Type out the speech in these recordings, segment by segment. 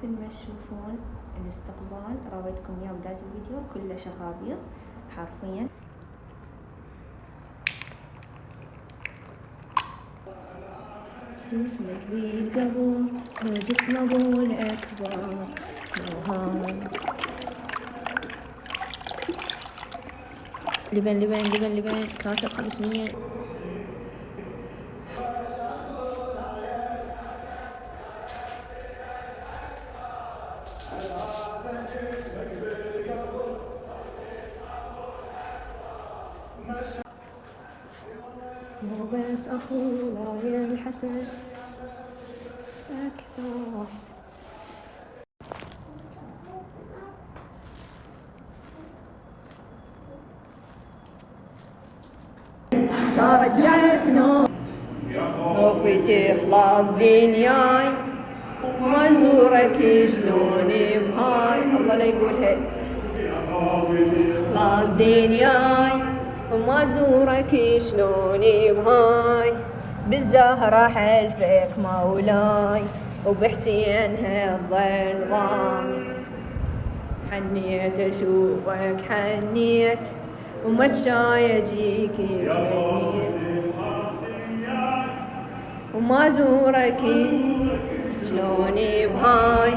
مثل ما تشوفون الاستقبال راويتكم اياه بداية الفيديو كله شخابيط حرفيا. جسمك بالقبول وجسم ابو الاكبر وهان لبن كاسة 500. مو بس اخويا الحسن اكثر. رجعت نوم وفي خلاص دنياي وما نزورك شلون بهاي. الله لا يقولها. خلاص دنياي وما زورك شلون بهاي. بالزهرة حلفك مولاي وبحسين هالظل ضامي. حنيت اشوفك حنيت ومتشاي اجيك تمنيت وما زورك شلون بهاي.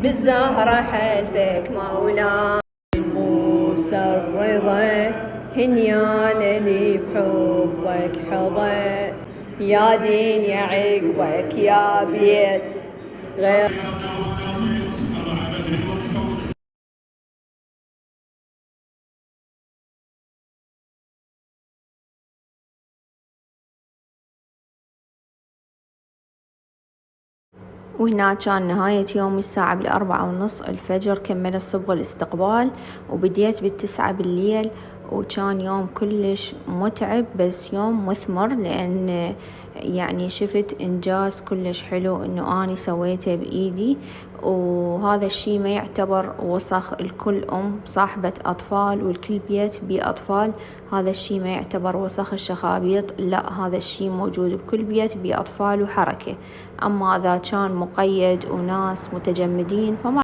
بالزهرة حلفك مولاي. موسى الرضا هنيال اللي بحبك حضا. يا دين يا عقبك يا بيت غير. وهنا كان نهاية يومي الساعة 4:30 الفجر. كمل الصبغ الاستقبال وبديت 9 بالليل. وكان يوم كلش متعب بس يوم مثمر لأن يعني شفت إنجاز كلش حلو إنه أنا سويته بإيدي. وهذا الشي ما يعتبر وسخ. الكل صاحبة أطفال والكل بيت بيه أطفال. هذا الشي ما يعتبر وسخ الشخابيط، لا هذا الشي موجود بكل بيت بيه أطفال وحركة. أما إذا كان مقيد وناس متجمدين فما